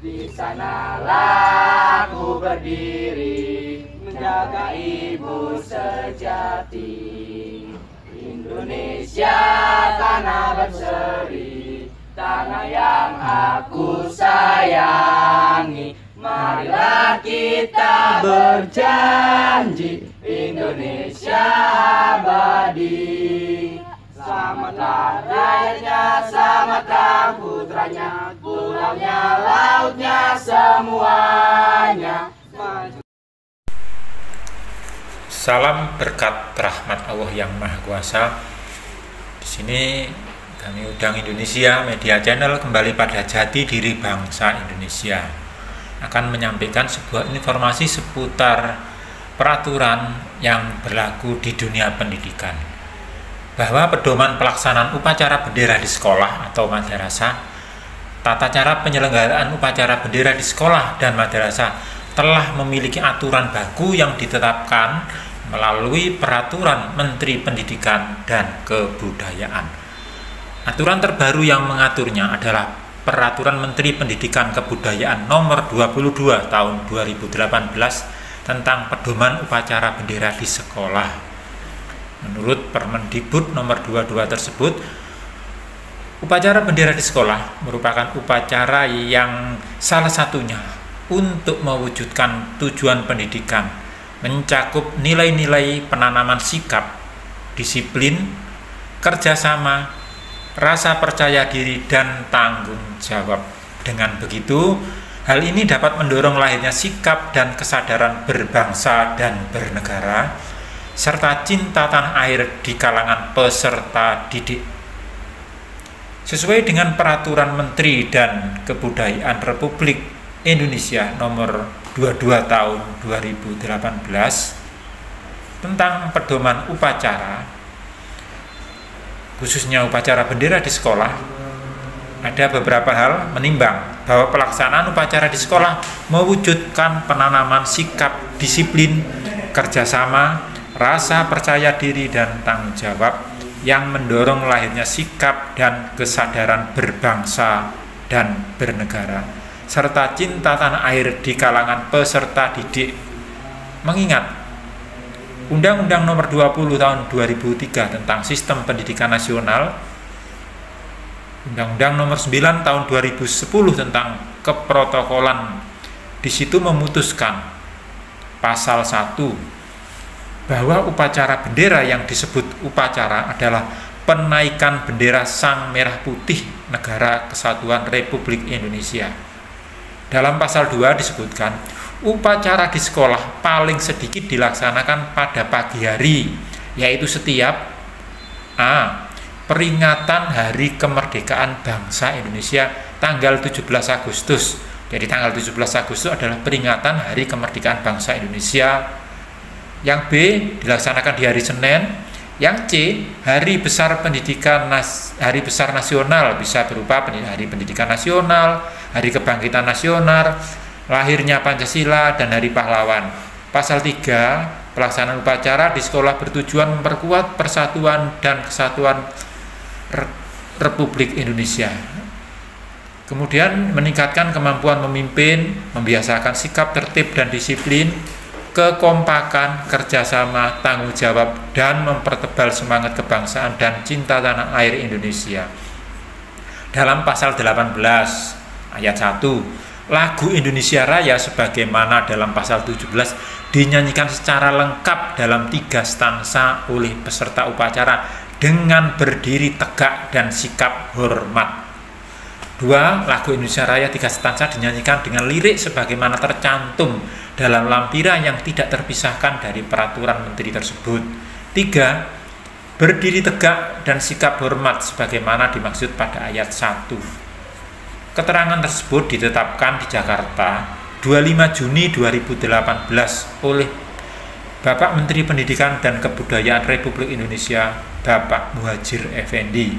Di sanalah aku berdiri, menjaga ibu sejati. Indonesia tanah berseri, tanah yang aku sayangi. Marilah kita berjanji, Indonesia abadi. Selamatlah rakyatnya, selamatlah putranya, pulaunya, lautnya, semuanya. Salam berkat rahmat Allah yang Maha Kuasa. Di sini kami Udang Indonesia Media Channel kembali pada jati diri bangsa Indonesia, akan menyampaikan sebuah informasi seputar peraturan yang berlaku di dunia pendidikan, bahwa pedoman pelaksanaan upacara bendera di sekolah atau madrasah, tata cara penyelenggaraan upacara bendera di sekolah dan madrasah telah memiliki aturan baku yang ditetapkan melalui peraturan Menteri Pendidikan dan Kebudayaan. Aturan terbaru yang mengaturnya adalah Peraturan Menteri Pendidikan Kebudayaan Nomor 22 Tahun 2018 tentang pedoman upacara bendera di sekolah. Menurut Permendikbud Nomor 22 tersebut, upacara bendera di sekolah merupakan upacara yang salah satunya untuk mewujudkan tujuan pendidikan, mencakup nilai-nilai penanaman sikap, disiplin, kerjasama, rasa percaya diri, dan tanggung jawab. Dengan begitu, hal ini dapat mendorong lahirnya sikap dan kesadaran berbangsa dan bernegara, serta cinta tanah air di kalangan peserta didik. Sesuai dengan Peraturan Menteri dan Kebudayaan Republik Indonesia Nomor 22 Tahun 2018 tentang pedoman upacara, khususnya upacara bendera di sekolah, ada beberapa hal menimbang bahwa pelaksanaan upacara di sekolah mewujudkan penanaman sikap disiplin, kerjasama, rasa percaya diri, dan tanggung jawab yang mendorong lahirnya sikap dan kesadaran berbangsa dan bernegara, serta cinta tanah air di kalangan peserta didik. Mengingat Undang-Undang Nomor 20 Tahun 2003 tentang Sistem Pendidikan Nasional, Undang-Undang Nomor 9 Tahun 2010 tentang Keprotokolan, di situ memutuskan pasal 1 bahwa upacara bendera yang disebut upacara adalah penaikan bendera Sang Merah Putih Negara Kesatuan Republik Indonesia. Dalam pasal 2 disebutkan, upacara di sekolah paling sedikit dilaksanakan pada pagi hari, yaitu setiap A. Peringatan Hari Kemerdekaan Bangsa Indonesia tanggal 17 Agustus. Jadi tanggal 17 Agustus adalah peringatan Hari Kemerdekaan Bangsa Indonesia. Yang B. Dilaksanakan di hari Senin. Yang C. Hari Besar Hari Besar Nasional, bisa berupa Hari Pendidikan Nasional, Hari Kebangkitan Nasional, lahirnya Pancasila, dan Hari Pahlawan. Pasal 3, pelaksanaan upacara di sekolah bertujuan memperkuat persatuan dan kesatuan Republik Indonesia. Kemudian meningkatkan kemampuan memimpin, membiasakan sikap tertib dan disiplin, kekompakan, kerjasama, tanggung jawab, dan mempertebal semangat kebangsaan dan cinta tanah air Indonesia. Dalam pasal 18 ayat 1, lagu Indonesia Raya sebagaimana dalam pasal 17 dinyanyikan secara lengkap dalam 3 stansa oleh peserta upacara dengan berdiri tegak dan sikap hormat. 2. Lagu Indonesia Raya 3 stansa dinyanyikan dengan lirik sebagaimana tercantum dalam lampiran yang tidak terpisahkan dari peraturan menteri tersebut. 3. Berdiri tegak dan sikap hormat sebagaimana dimaksud pada ayat 1. Keterangan tersebut ditetapkan di Jakarta 25 Juni 2018 oleh Bapak Menteri Pendidikan dan Kebudayaan Republik Indonesia, Bapak Muhadjir Effendi.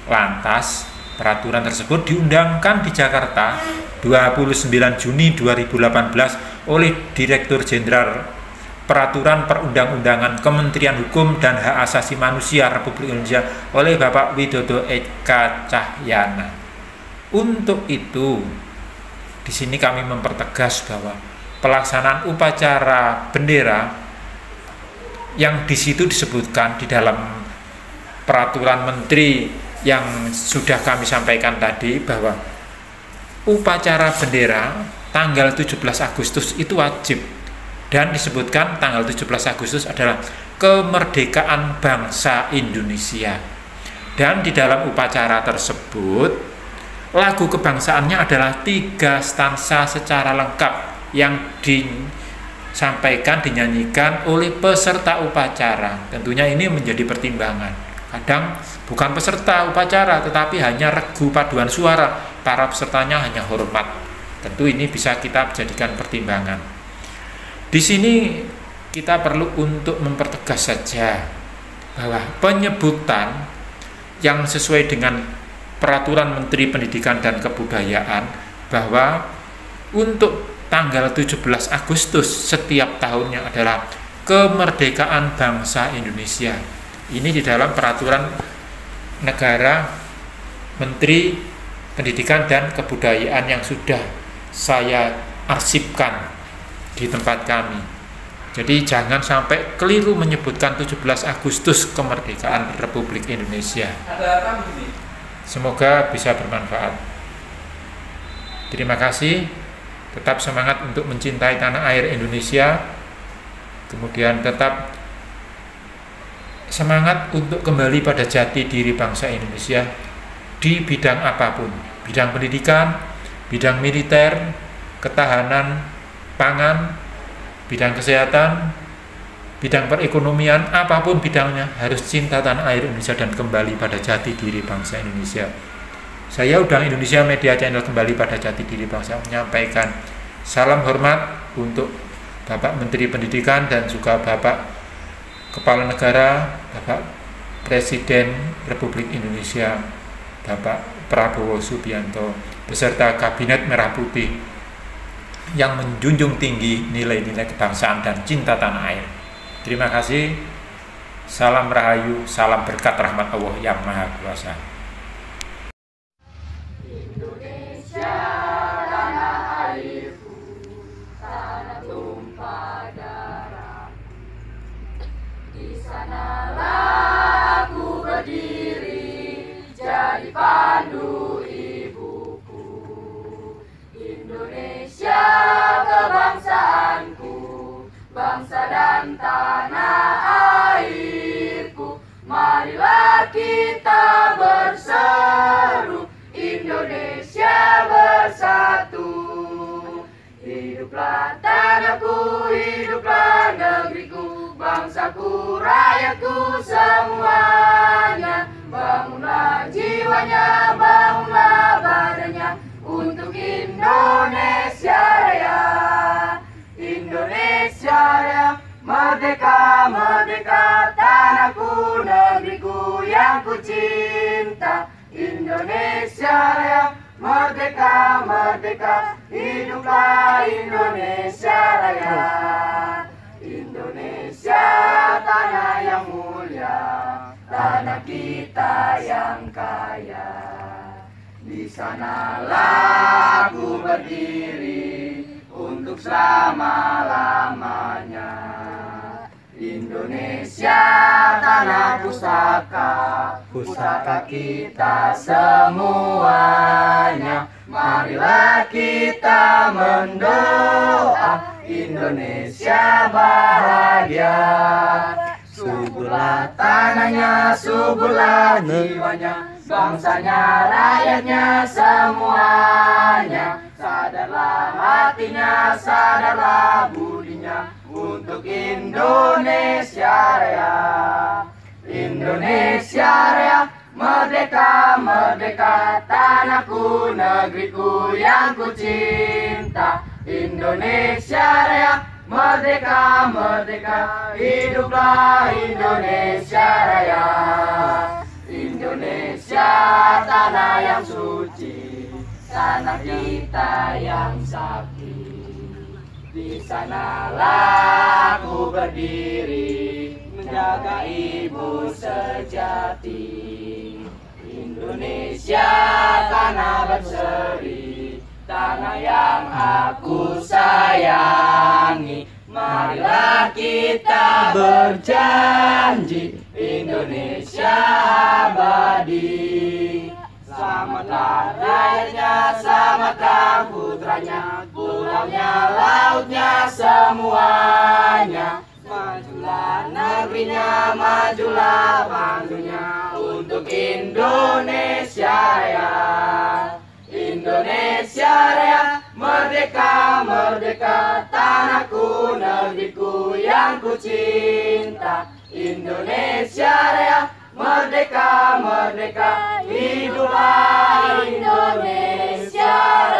Lantas, peraturan tersebut diundangkan di Jakarta 29 Juni 2018 oleh Direktur Jenderal Peraturan Perundang-undangan Kementerian Hukum dan Hak Asasi Manusia Republik Indonesia oleh Bapak Widodo Eka Cahyana. Untuk itu, Di sini kami mempertegas bahwa pelaksanaan upacara bendera yang di situ disebutkan di dalam peraturan menteri yang sudah kami sampaikan tadi, bahwa upacara bendera tanggal 17 Agustus itu wajib, dan disebutkan tanggal 17 Agustus adalah kemerdekaan bangsa Indonesia. Dan di dalam upacara tersebut lagu kebangsaannya adalah 3 stansa secara lengkap yang disampaikan, dinyanyikan oleh peserta upacara. Tentunya ini menjadi pertimbangan. Kadang bukan peserta upacara, tetapi hanya regu paduan suara, para pesertanya hanya hormat. Tentu ini bisa kita jadikan pertimbangan. Di sini kita perlu untuk mempertegas saja bahwa penyebutan yang sesuai dengan peraturan Menteri Pendidikan dan Kebudayaan, bahwa untuk tanggal 17 Agustus setiap tahunnya adalah kemerdekaan bangsa Indonesia. Ini di dalam peraturan negara Menteri Pendidikan dan Kebudayaan yang sudah saya arsipkan di tempat kami. Jadi jangan sampai keliru menyebutkan 17 Agustus kemerdekaan Republik Indonesia. Semoga bisa bermanfaat. Terima kasih. Tetap semangat untuk mencintai tanah air Indonesia, kemudian tetap semangat untuk kembali pada jati diri bangsa Indonesia di bidang apapun, bidang pendidikan, bidang militer, ketahanan pangan, bidang kesehatan, bidang perekonomian, apapun bidangnya, harus cinta tanah air Indonesia dan kembali pada jati diri bangsa Indonesia. Saya Udang Indonesia Media Channel kembali pada jati diri bangsa menyampaikan salam hormat untuk Bapak Menteri Pendidikan dan juga Bapak Kepala Negara, Bapak Presiden Republik Indonesia, Bapak Prabowo Subianto, beserta Kabinet Merah Putih yang menjunjung tinggi nilai-nilai kebangsaan dan cinta tanah air. Terima kasih. Salam rahayu, salam berkat rahmat Allah yang Maha Kuasa. Pandu ibuku, Indonesia kebangsaanku, bangsa dan tanah airku. Marilah kita berseru, Indonesia bersatu. Hiduplah tanahku, hiduplah negeriku, bangsaku, rakyatku semuanya. Bangunlah jiwanya, bangunlah badannya untuk Indonesia Raya. Indonesia Raya, merdeka, merdeka, tanahku, negeriku yang ku cinta. Indonesia Raya, merdeka, merdeka, hiduplah Indonesia Raya. Indonesia tanah yang mulia, tanah kita yang kaya. Di sanalah aku berdiri untuk selama-lamanya. Indonesia tanah pusaka, pusaka kita semuanya. Marilah kita mendoa Indonesia bahagia. Suburlah tanahnya, suburlah jiwanya, bangsanya, rakyatnya semuanya. Sadarlah hatinya, sadarlah budinya untuk Indonesia Raya. Indonesia Raya, merdeka, merdeka, tanahku, negeriku yang ku cinta. Indonesia Raya, merdeka, merdeka, hiduplah Indonesia Raya. Indonesia tanah yang suci, tanah kita yang sakti. Di sanalah aku berdiri menjaga ibu sejati. Indonesia tanah berseri, tanah yang aku sayangi. Marilah kita berjanji, Indonesia abadi. Selamatlah rakyatnya, selamatlah putranya, pulaunya, lautnya, semuanya. Majulah negerinya, majulah bangsa untuk Indonesia ya. Indonesia Raya, merdeka, merdeka, tanahku, negeriku yang ku cinta. Indonesia Raya, merdeka, merdeka, hiduplah Indonesia Raya.